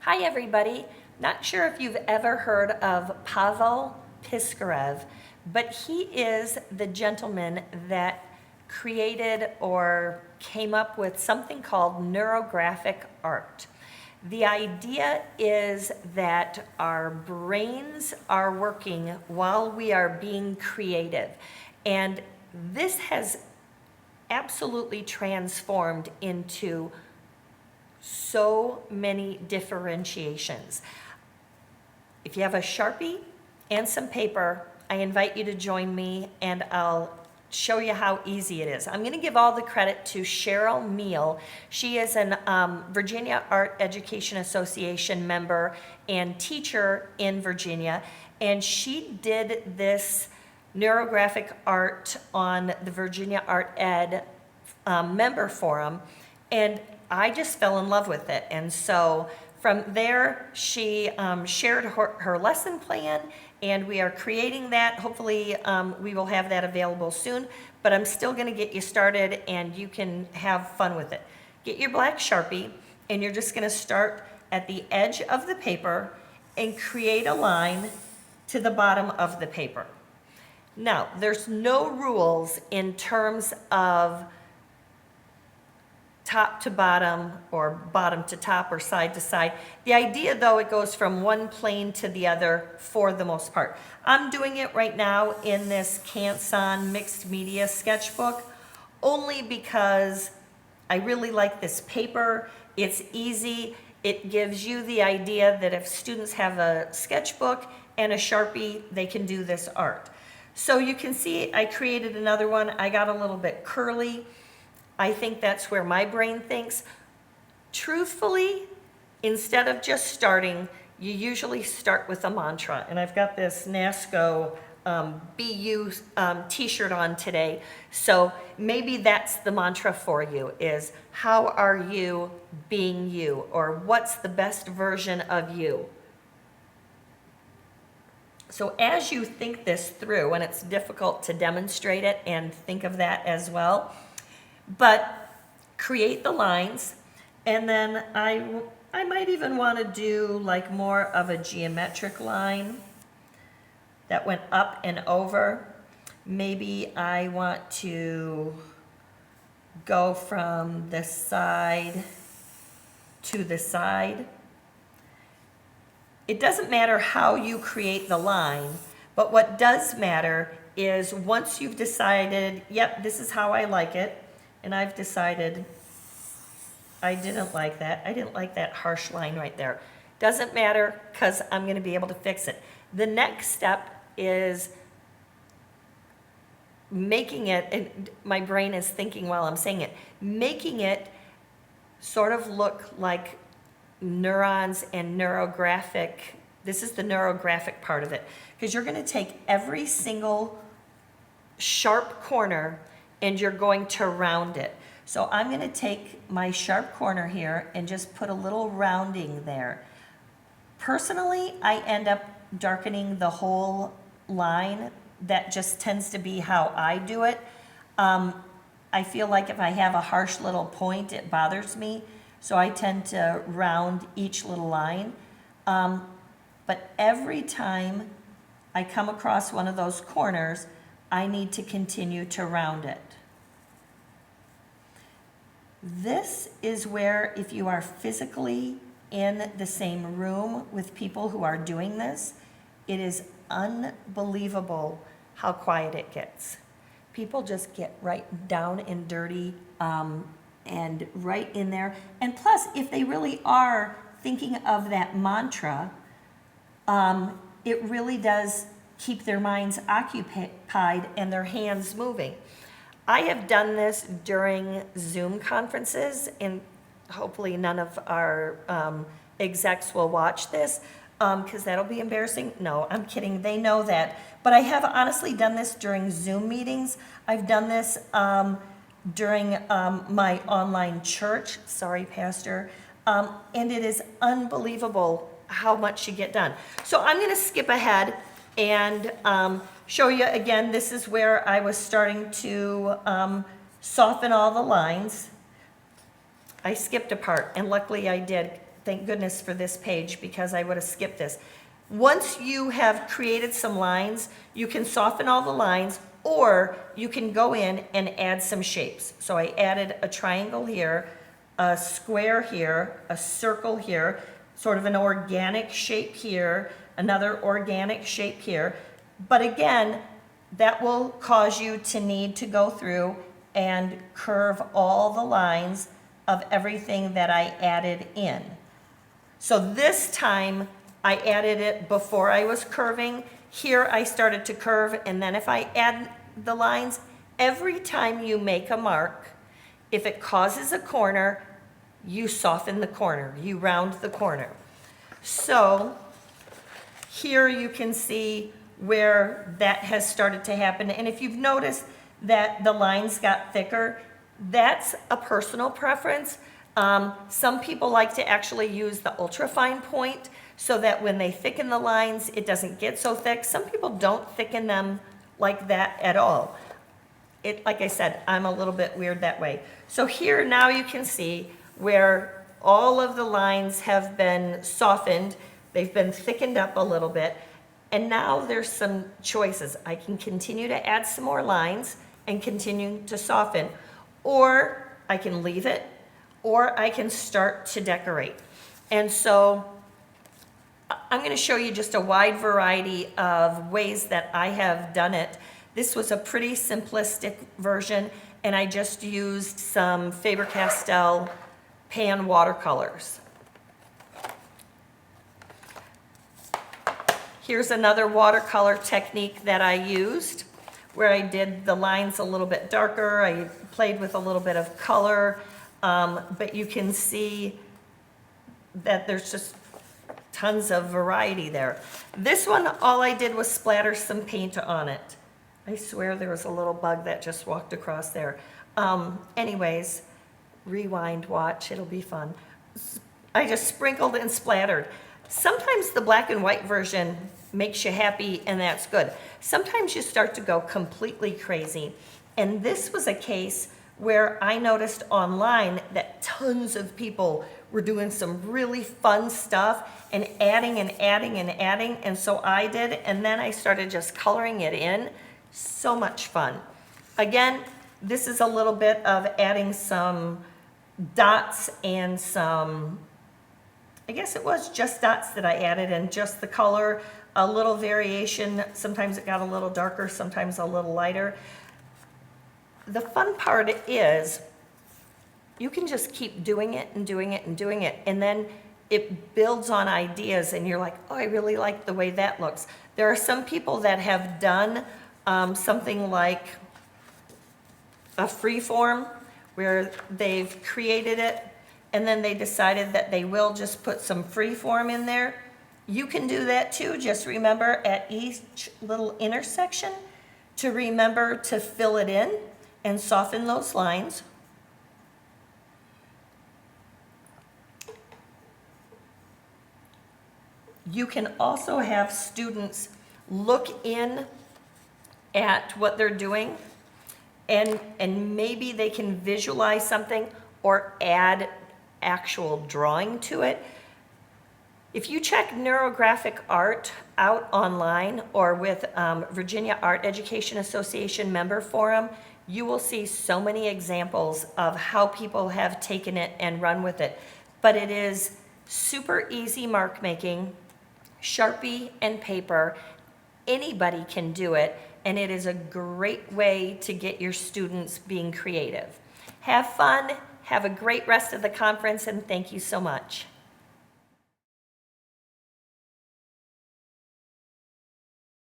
Hi everybody. Not sure if you've ever heard of Pavel Piskarev, but he is the gentleman that created or came up with something called Neurographic Art. The idea is that our brains are working while we are being creative. And this has absolutely transformed into so many differentiations. If you have a Sharpie and some paper, I invite you to join me and I'll show you how easy it is. I'm going to give all the credit to Cheryl Meal. She is an Virginia Art Education Association member and teacher in Virginia, and she did this neurographic art on the Virginia Art Ed member forum, and I just fell in love with it. And so from there, she shared her lesson plan, and we are creating that. Hopefully, we will have that available soon, but I'm still gonna get you started and you can have fun with it. Get your black Sharpie, and you're just gonna start at the edge of the paper and create a line to the bottom of the paper. Now, there's no rules in terms of top to bottom or bottom to top or side to side. The idea though, it goes from one plane to the other for the most part. I'm doing it right now in this Canson mixed media sketchbook only because I really like this paper. It's easy. It gives you the idea that if students have a sketchbook and a Sharpie, they can do this art. So you can see I created another one. I got a little bit curly. I think that's where my brain thinks. Truthfully, instead of just starting, you usually start with a mantra. And I've got this Nasco BU t-shirt on today. So maybe that's the mantra for you, is how are you being you? Or what's the best version of you? So as you think this through, and it's difficult to demonstrate it and think of that as well, but create the lines, and then I might even want to do like more of a geometric line that went up and over. Maybe I want to go from the side to the side. It doesn't matter how you create the line, but what does matter is once you've decided, yep, this is how I like it, and I've decided I didn't like that. I didn't like that harsh line right there. Doesn't matter because I'm going to be able to fix it. The next step is making it, and my brain is thinking while I'm saying it, making it sort of look like neurons and neurographic. This is the neurographic part of it, because you're going to take every single sharp corner and you're going to round it. So I'm going to take my sharp corner here and just put a little rounding there. Personally, I end up darkening the whole line. That just tends to be how I do it. I feel like if I have a harsh little point, it bothers me. So I tend to round each little line. But every time I come across one of those corners, I need to continue to round it. This is where, if you are physically in the same room with people who are doing this, it is unbelievable how quiet it gets. People just get right down and dirty and right in there. And plus, if they really are thinking of that mantra, it really does keep their minds occupied and their hands moving. I have done this during Zoom conferences, and hopefully none of our execs will watch this because that'll be embarrassing. No, I'm kidding. They know that. But I have honestly done this during Zoom meetings. I've done this during my online church. Sorry, Pastor. And it is unbelievable how much you get done. So I'm going to skip ahead and show you again. This is where I was starting to soften all the lines. I skipped a part, and luckily I did, thank goodness for this page because I would have skipped this. Once you have created some lines, you can soften all the lines, or you can go in and add some shapes. So I added a triangle here, a square here, a circle here, sort of an organic shape here, another organic shape here. But again, that will cause you to need to go through and curve all the lines of everything that I added in. So this time I added it before I was curving. Here I started to curve, and then if I add the lines, every time you make a mark, if it causes a corner, you soften the corner, you round the corner. So here you can see where that has started to happen. And if you've noticed that the lines got thicker, that's a personal preference. Some people like to actually use the ultrafine point so that when they thicken the lines, it doesn't get so thick. Some people don't thicken them like that at all. Like I said, I'm a little bit weird that way. So here now you can see where all of the lines have been softened. They've been thickened up a little bit. And now there's some choices. I can continue to add some more lines and continue to soften, or I can leave it, or I can start to decorate. And so I'm going to show you just a wide variety of ways that I have done it. This was a pretty simplistic version, and I just used some Faber-Castell pan watercolors. Here's another watercolor technique that I used, where I did the lines a little bit darker. I played with a little bit of color, but you can see that there's just tons of variety there. This one, all I did was splatter some paint on it. I swear there was a little bug that just walked across there. Anyways, rewind, watch, it'll be fun. I just sprinkled and splattered. Sometimes the black and white version makes you happy, and that's good. Sometimes you start to go completely crazy. And this was a case where I noticed online that tons of people were doing some really fun stuff and adding and adding and adding, and so I did, and then I started just coloring it in. So much fun. Again, this is a little bit of adding some dots and some, I guess it was just dots that I added, and just the color, a little variation. Sometimes it got a little darker, sometimes a little lighter. The fun part is you can just keep doing it and doing it and doing it, and then it builds on ideas, and you're like, oh, I really like the way that looks. There are some people that have done something like a free form where they've created it, and then they decided that they will just put some free form in there. You can do that too. Just remember at each little intersection to remember to fill it in and soften those lines. You can also have students look in at what they're doing, and maybe they can visualize something or add actual drawing to it. If you check Neurographic Art out online or with Virginia Art Education Association member forum, you will see so many examples of how people have taken it and run with it. But it is super easy mark making, Sharpie and paper. Anybody can do it, and it is a great way to get your students being creative. Have fun, have a great rest of the conference, and thank you so much.